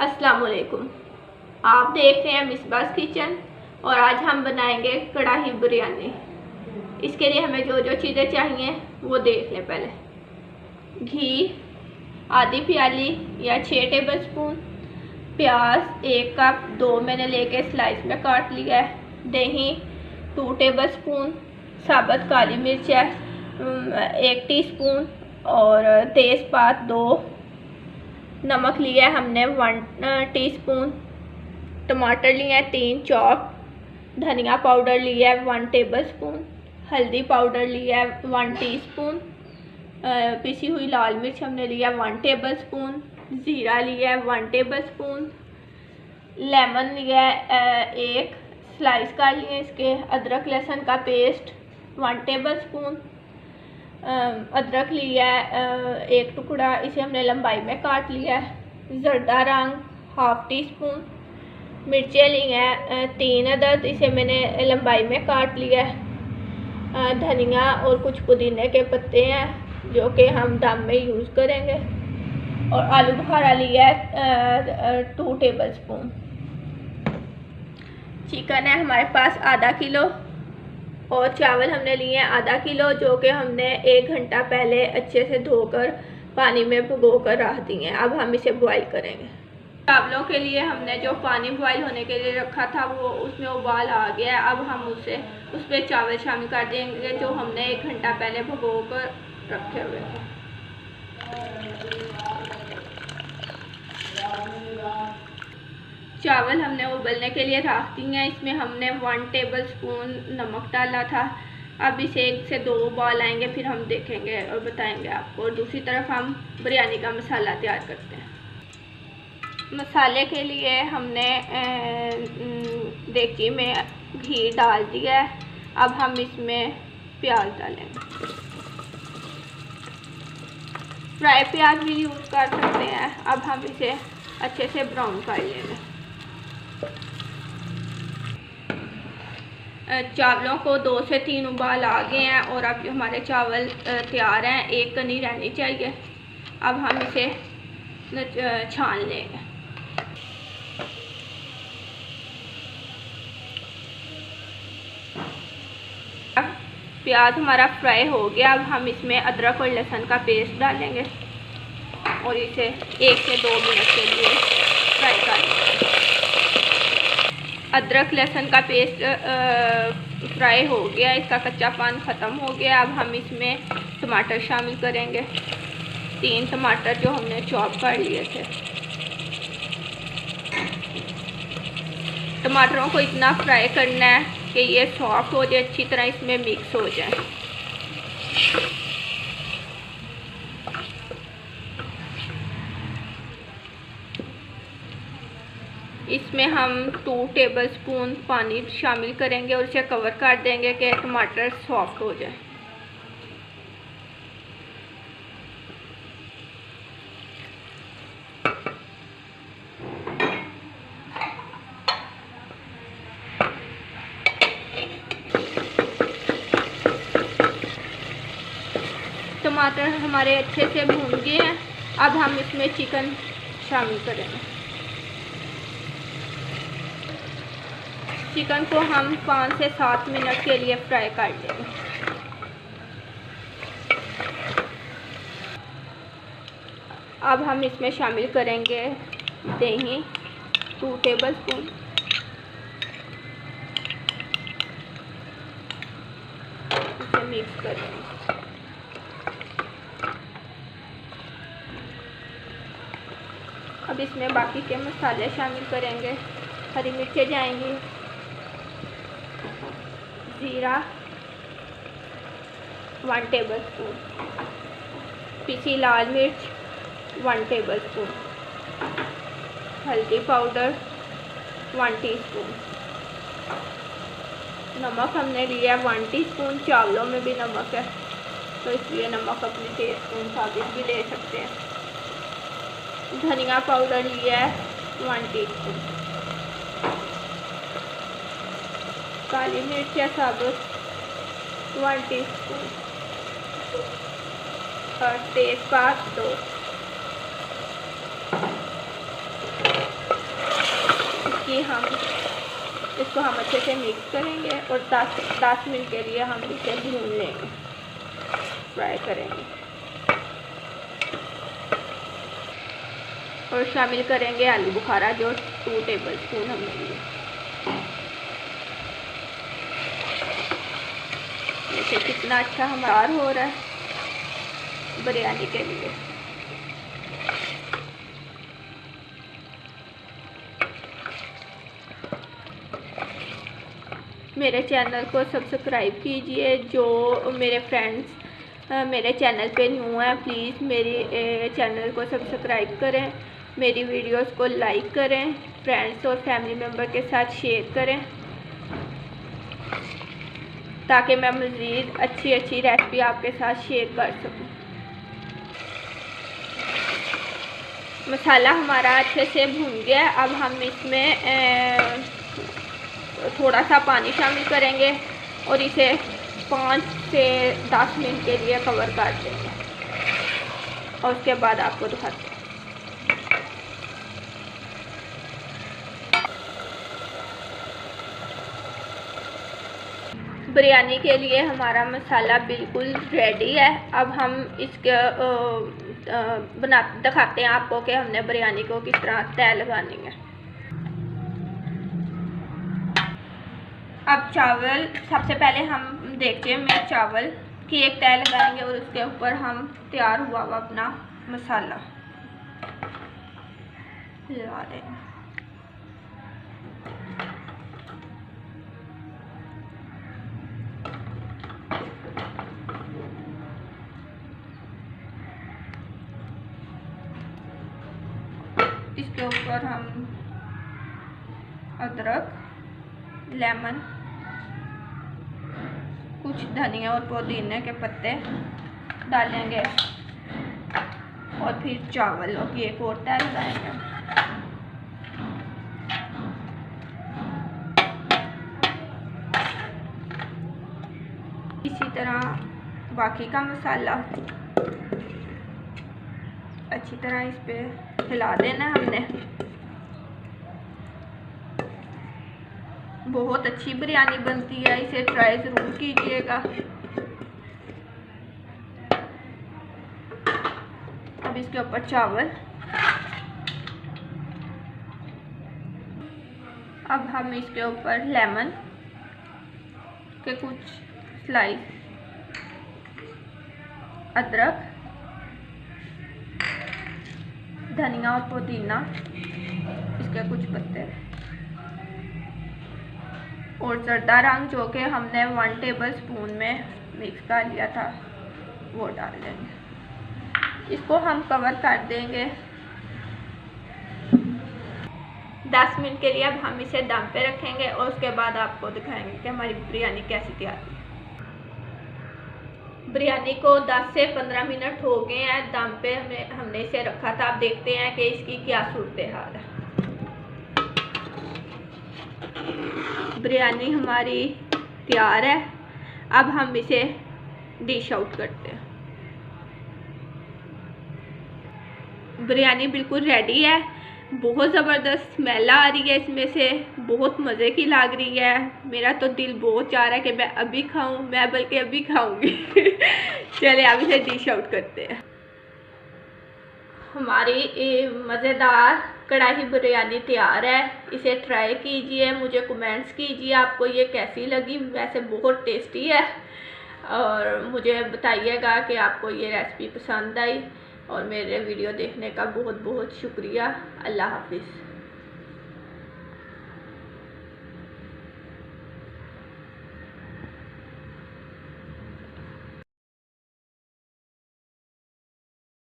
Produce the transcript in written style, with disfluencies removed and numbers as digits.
अस्सलाम वालेकुम। आप देख रहे हैं मिसबास किचन और आज हम बनाएंगे कढ़ाई बिरयानी। इसके लिए हमें जो जो चीज़ें चाहिए वो देख लें। पहले घी आधी प्याली या 6 टेबल स्पून, प्याज 1 कप 2 मैंने लेके स्लाइस में काट लिया है, दही 2 टेबल स्पून, साबुत काली मिर्च है 1 टीस्पून और तेज़पात 2, नमक लिया है हमने 1 टीस्पून, टमाटर लिए हैं 3 चॉप, धनिया पाउडर लिया है 1 टेबल स्पून, हल्दी पाउडर लिया है 1 टीस्पून, पिसी हुई लाल मिर्च हमने लिया 1 टेबल स्पून, ज़ीरा लिया है 1 टेबल स्पून, लेमन लिया है 1 स्लाइस का लिए इसके, अदरक लहसुन का पेस्ट 1 टेबल स्पून, अदरक लिया है 1 टुकड़ा, इसे हमने लंबाई में काट लिया है, ज़र्दा रंग 1/2 टीस्पून, मिर्चें ली हैं 3 अदद, इसे मैंने लंबाई में काट लिया है, धनिया और कुछ पुदीने के पत्ते हैं जो कि हम दम में यूज़ करेंगे, और आलू बुखारा लिया है 2 टेबल स्पून। चिकन है हमारे पास आधा किलो और चावल हमने लिए हैं आधा किलो, जो कि हमने 1 घंटा पहले अच्छे से धोकर पानी में भिगो कर रख दिए हैं। अब हम इसे बॉईल करेंगे। चावलों के लिए हमने जो पानी बॉईल होने के लिए रखा था वो उसमें उबाल आ गया है। अब हम उस पर चावल शामिल कर देंगे जो हमने 1 घंटा पहले भिगो कर रखे हुए थे। चावल हमने उबलने के लिए रख दिए हैं। इसमें हमने 1 टेबल स्पून नमक डाला था। अब इसे 1 से 2 उबाल आएंगे, फिर हम देखेंगे और बताएंगे आपको। और दूसरी तरफ हम बिरयानी का मसाला तैयार करते हैं। मसाले के लिए हमने देगची में घी डाल दिया है। अब हम इसमें प्याज डालेंगे। फ्राई प्याज भी यूज़ कर सकते हैं। अब हम इसे अच्छे से ब्राउन कर लेंगे। चावलों को 2 से 3 उबाल आ गए हैं और अब हमारे चावल तैयार हैं। एक कनी रहनी चाहिए। अब हम इसे छान लेंगे। अब प्याज हमारा फ्राई हो गया। अब हम इसमें अदरक और लहसुन का पेस्ट डालेंगे और इसे 1 से 2 मिनट के लिए फ्राई कर लेंगे। अदरक लहसुन का पेस्ट फ्राई हो गया, इसका कच्चापन ख़त्म हो गया। अब हम इसमें टमाटर शामिल करेंगे, 3 टमाटर जो हमने चॉप कर लिए थे। टमाटरों को इतना फ्राई करना है कि ये सॉफ्ट हो जाए, अच्छी तरह इसमें मिक्स हो जाए। इसमें हम 2 टेबल स्पून पानी शामिल करेंगे और इसे कवर कर देंगे कि टमाटर सॉफ्ट हो जाए। टमाटर हमारे अच्छे से भून गए हैं। अब हम इसमें चिकन शामिल करेंगे। चिकन को हम 5 से 7 मिनट के लिए फ्राई कर लेंगे। अब हम इसमें शामिल करेंगे दही 2 टेबल स्पून, इसे मिक्स करेंगे। अब इसमें बाकी के मसाले शामिल करेंगे। हरी मिर्चें जाएंगी, ज़ीरा 1 टेबल स्पून, पिसी लाल मिर्च 1 टेबल स्पून, हल्दी पाउडर 1 टीस्पून, नमक हमने लिया 1 टीस्पून। चावलों में भी नमक है तो इसलिए नमक अपने टेस्ट के मुताबिक भी ले सकते हैं। धनिया पाउडर लिया है 1 टीस्पून, काली मिर्च या साबुत 1 टीस्पून और तेज़पात 2। हम अच्छे से मिक्स करेंगे और 10 मिनट के लिए हम इसे भून लेंगे, फ्राई करेंगे और शामिल करेंगे आलू बुखारा जो 2 टेबलस्पून हमने लिए। देखिए कितना अच्छा हमारा हो रहा है बिरयानी के लिए। मेरे चैनल को सब्सक्राइब कीजिए। जो मेरे फ्रेंड्स मेरे चैनल पे न्यू हैं प्लीज़ मेरी चैनल को सब्सक्राइब करें, मेरी वीडियोस को लाइक करें, फ्रेंड्स और फैमिली मेम्बर के साथ शेयर करें ताकि मैं मज़ीद अच्छी रेसिपी आपके साथ शेयर कर सकूं। मसाला हमारा अच्छे से भून गया। अब हम इसमें थोड़ा सा पानी शामिल करेंगे और इसे 5 से 10 मिनट के लिए कवर कर देंगे और उसके बाद आपको दिखाते हैं। बिरयानी के लिए हमारा मसाला बिल्कुल रेडी है। अब हम इसके दिखाते हैं आपको कि हमने बिरयानी को किस तरह तय लगानी है। अब चावल, सबसे पहले हम देखते में चावल की एक तय लगाएंगे और उसके ऊपर हम तैयार हुआ अपना मसाला लगा देंगे। इसके ऊपर हम अदरक, लेमन, कुछ धनिया और पुदीने के पत्ते डालेंगे और फिर चावल की एक और तय लगाएंगे। इसी तरह बाकी का मसाला अच्छी तरह इस पे हिला देना हमने। बहुत अच्छी बिरयानी बनती है, इसे ट्राई ज़रूर कीजिएगा। अब इसके ऊपर चावल, अब हम इसके ऊपर लेमन के कुछ स्लाइस, अदरक, धनिया और पुदीना, इसके कुछ पत्ते और जर्दा रंग जो कि हमने 1 टेबलस्पून में मिक्स कर लिया था वो डाल देंगे। इसको हम कवर कर देंगे 10 मिनट के लिए। अब हम इसे दम पे रखेंगे और उसके बाद आपको दिखाएंगे कि हमारी बिरयानी कैसी तैयार हुई। बिरयानी को 10 से 15 मिनट हो गए हैं दम पे हमने इसे रखा था। अब देखते हैं कि इसकी क्या सूरत हाल है। बिरयानी हमारी तैयार है। अब हम इसे डिश आउट करते हैं। बिरयानी बिल्कुल रेडी है। बहुत ज़बरदस्त स्मेल आ रही है इसमें से, बहुत मज़े की लग रही है। मेरा तो दिल बहुत चाह रहा है कि मैं अभी खाऊं, मैं बल्कि अभी खाऊंगी। चले अब इसे डिश आउट करते हैं। हमारी मज़ेदार कढ़ाई बिरयानी तैयार है। इसे ट्राई कीजिए, मुझे कमेंट्स कीजिए आपको ये कैसी लगी। वैसे बहुत टेस्टी है और मुझे बताइएगा कि आपको ये रेसिपी पसंद आई। और मेरे वीडियो देखने का बहुत बहुत शुक्रिया। अल्लाह हाफिज़।